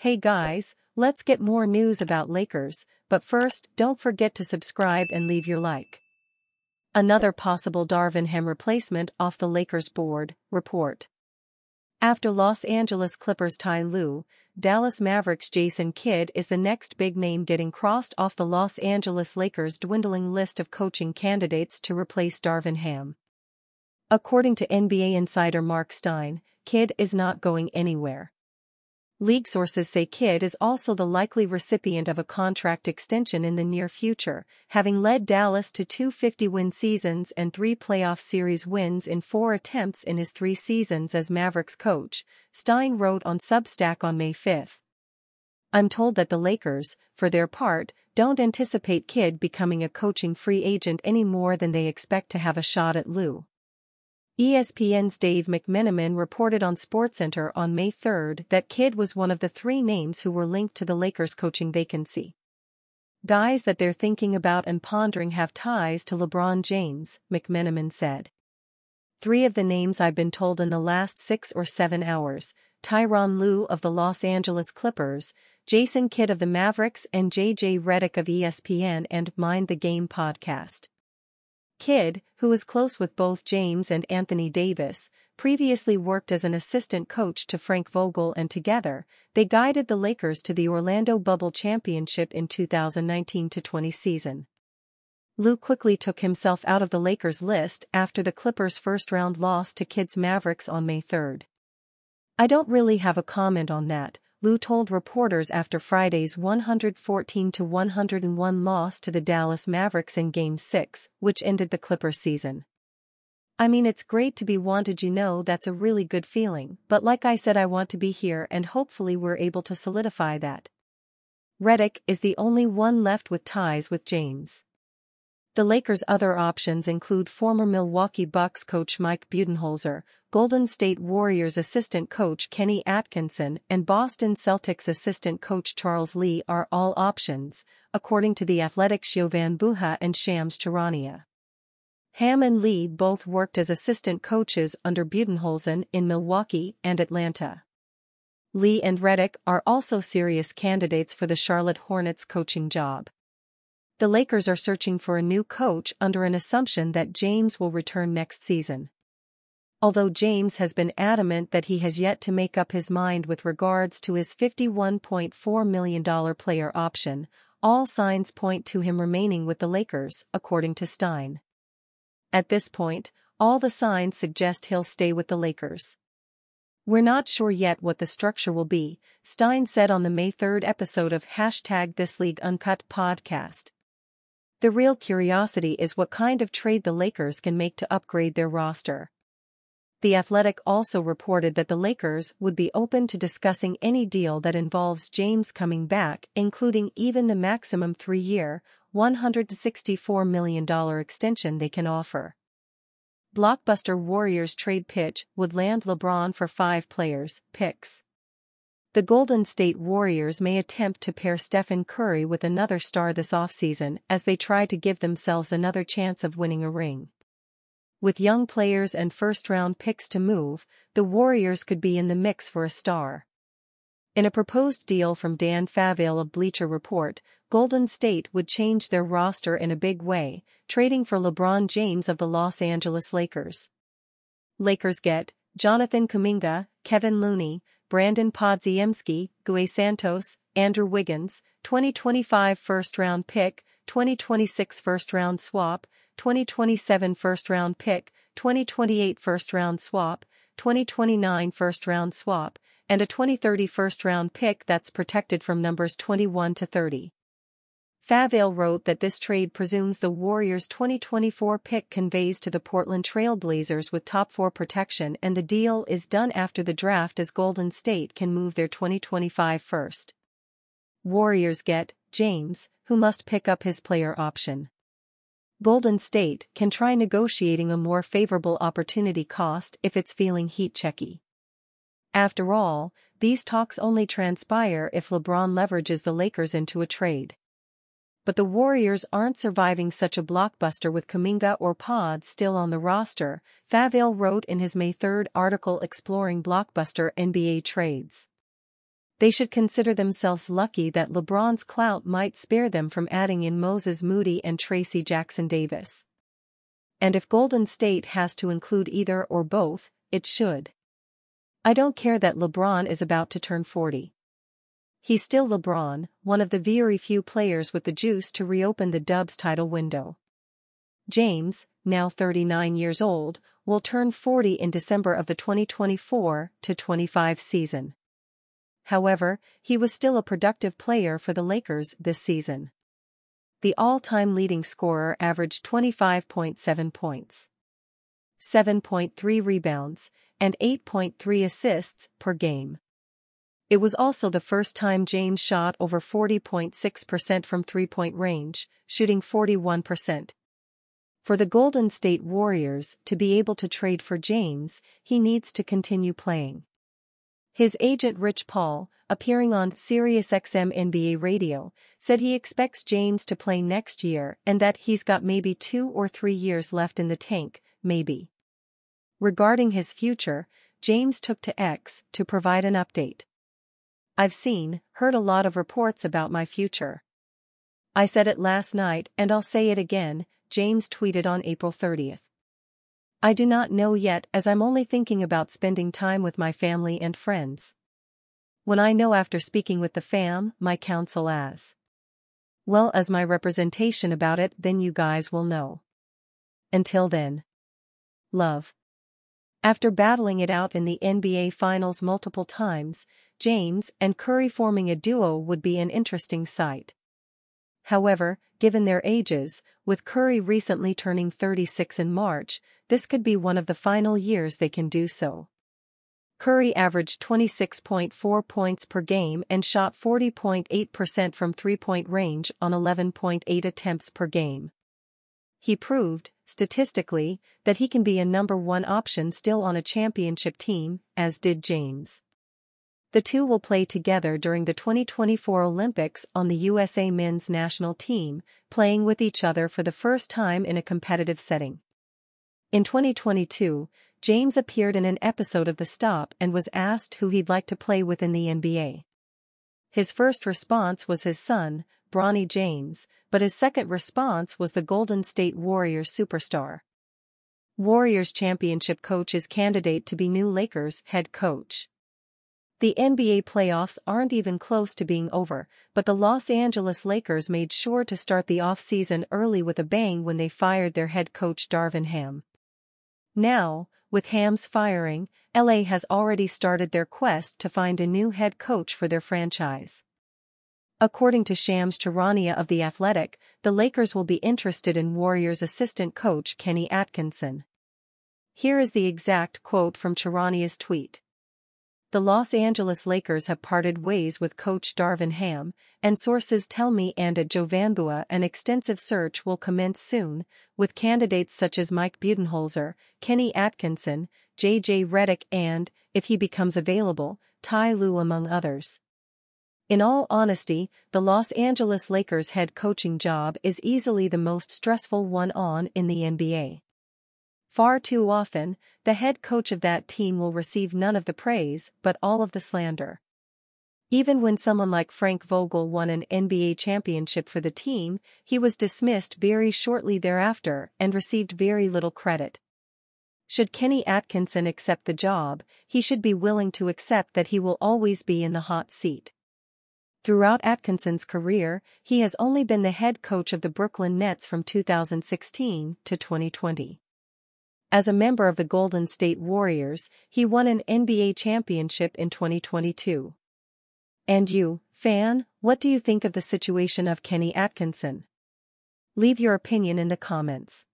Hey guys, let's get more news about Lakers, but first, don't forget to subscribe and leave your like. Another possible Darvin Ham replacement off the Lakers board, report. After Los Angeles Clippers Ty Lue, Dallas Mavericks Jason Kidd is the next big name getting crossed off the Los Angeles Lakers' dwindling list of coaching candidates to replace Darvin Ham. According to NBA insider Mark Stein, Kidd is not going anywhere. League sources say Kidd is also the likely recipient of a contract extension in the near future, having led Dallas to 2 50-win seasons and 3 playoff series wins in 4 attempts in his 3 seasons as Mavericks coach, Stein wrote on Substack on May 5. I'm told that the Lakers, for their part, don't anticipate Kidd becoming a coaching free agent any more than they expect to have a shot at Lue. ESPN's Dave McMenamin reported on SportsCenter on May 3 that Kidd was one of the 3 names who were linked to the Lakers coaching vacancy. Guys that they're thinking about and pondering have ties to LeBron James, McMenamin said. 3 of the names I've been told in the last 6 or 7 hours: Tyronn Lue of the Los Angeles Clippers, Jason Kidd of the Mavericks, and JJ Redick of ESPN and Mind the Game podcast. Kidd, who is close with both James and Anthony Davis, previously worked as an assistant coach to Frank Vogel, and together, they guided the Lakers to the Orlando Bubble Championship in 2019-20 season. Lue quickly took himself out of the Lakers list after the Clippers' first-round loss to Kidd's Mavericks on May 3. I don't really have a comment on that, Lue told reporters after Friday's 114-101 loss to the Dallas Mavericks in Game 6, which ended the Clippers' season. I mean, it's great to be wanted, that's a really good feeling, but like I said, I want to be here and hopefully we're able to solidify that. Redick is the only one left with ties with James. The Lakers' other options include former Milwaukee Bucks coach Mike Budenholzer, Golden State Warriors assistant coach Keny Atkinson, and Boston Celtics assistant coach Charles Lee are all options, according to The Athletic's Jovan Buha and Shams Charania. Ham and Lee both worked as assistant coaches under Budenholzer in Milwaukee and Atlanta. Lee and Redick are also serious candidates for the Charlotte Hornets coaching job. The Lakers are searching for a new coach under an assumption that James will return next season. Although James has been adamant that he has yet to make up his mind with regards to his $51.4 million player option, all signs point to him remaining with the Lakers, according to Stein. At this point, all the signs suggest he'll stay with the Lakers. We're not sure yet what the structure will be, Stein said on the May 3 episode of #ThisLeagueUncut podcast. The real curiosity is what kind of trade the Lakers can make to upgrade their roster. The Athletic also reported that the Lakers would be open to discussing any deal that involves James coming back, including even the maximum 3-year, $164 million extension they can offer. Blockbuster Warriors trade pitch would land LeBron for 5 players, picks. The Golden State Warriors may attempt to pair Stephen Curry with another star this offseason as they try to give themselves another chance of winning a ring. With young players and first-round picks to move, the Warriors could be in the mix for a star. In a proposed deal from Dan Favale of Bleacher Report, Golden State would change their roster in a big way, trading for LeBron James of the Los Angeles Lakers. Lakers get Jonathan Kuminga, Kevin Looney, Brandon Podziemski, Gue Santos, Andrew Wiggins, 2025 first-round pick, 2026 first-round swap, 2027 first-round pick, 2028 first-round swap, 2029 first-round swap, and a 2030 first-round pick that's protected from numbers 21 to 30. Favale wrote that this trade presumes the Warriors' 2024 pick conveys to the Portland Trail Blazers with top 4 protection, and the deal is done after the draft as Golden State can move their 2025 first. Warriors get James, who must pick up his player option. Golden State can try negotiating a more favorable opportunity cost if it's feeling heat-checky. After all, these talks only transpire if LeBron leverages the Lakers into a trade. But the Warriors aren't surviving such a blockbuster with Kuminga or Pod still on the roster, Favale wrote in his May 3 article exploring blockbuster NBA trades. They should consider themselves lucky that LeBron's clout might spare them from adding in Moses Moody and Tracy Jackson-Davis. And if Golden State has to include either or both, it should. I don't care that LeBron is about to turn 40. He's still LeBron, one of the very few players with the juice to reopen the Dubs title window. James, now 39 years old, will turn 40 in December of the 2024-25 season. However, he was still a productive player for the Lakers this season. The all-time leading scorer averaged 25.7 points, 7.3 rebounds, and 8.3 assists per game. It was also the first time James shot over 40.6% from three-point range, shooting 41%. For the Golden State Warriors to be able to trade for James, he needs to continue playing. His agent Rich Paul, appearing on SiriusXM NBA radio, said he expects James to play next year and that he's got maybe 2 or 3 years left in the tank, maybe. Regarding his future, James took to X to provide an update. I've heard a lot of reports about my future. I said it last night and I'll say it again, James tweeted on April 30th. I do not know yet as I'm only thinking about spending time with my family and friends. When I know after speaking with the fam, my counsel as well as my representation about it, then you guys will know. Until then. Love. After battling it out in the NBA Finals multiple times, James and Curry forming a duo would be an interesting sight. However, given their ages, with Curry recently turning 36 in March, this could be one of the final years they can do so. Curry averaged 26.4 points per game and shot 40.8% from three-point range on 11.8 attempts per game. He proved, statistically, that he can be a number one option still on a championship team, as did James. The two will play together during the 2024 Olympics on the USA men's national team, playing with each other for the first time in a competitive setting. In 2022, James appeared in an episode of The Stop and was asked who he'd like to play with in the NBA. His first response was his son, Bronny James, but his second response was the Golden State Warriors superstar. Warriors championship coach is candidate to be new Lakers head coach. The NBA playoffs aren't even close to being over, but the Los Angeles Lakers made sure to start the offseason early with a bang when they fired their head coach Darvin Ham. Now, with Ham's firing, LA has already started their quest to find a new head coach for their franchise. According to Shams Charania of The Athletic, the Lakers will be interested in Warriors assistant coach Keny Atkinson. Here is the exact quote from Charania's tweet. The Los Angeles Lakers have parted ways with coach Darvin Ham, and sources tell me and at Jovanbua an extensive search will commence soon, with candidates such as Mike Budenholzer, Keny Atkinson, J.J. Redick and, if he becomes available, Ty Lue among others. In all honesty, the Los Angeles Lakers head coaching job is easily the most stressful one on in the NBA. Far too often, the head coach of that team will receive none of the praise but all of the slander. Even when someone like Frank Vogel won an NBA championship for the team, he was dismissed very shortly thereafter and received very little credit. Should Keny Atkinson accept the job, he should be willing to accept that he will always be in the hot seat. Throughout Atkinson's career, he has only been the head coach of the Brooklyn Nets from 2016 to 2020. As a member of the Golden State Warriors, he won an NBA championship in 2022. And you, fan, what do you think of the situation of Keny Atkinson? Leave your opinion in the comments.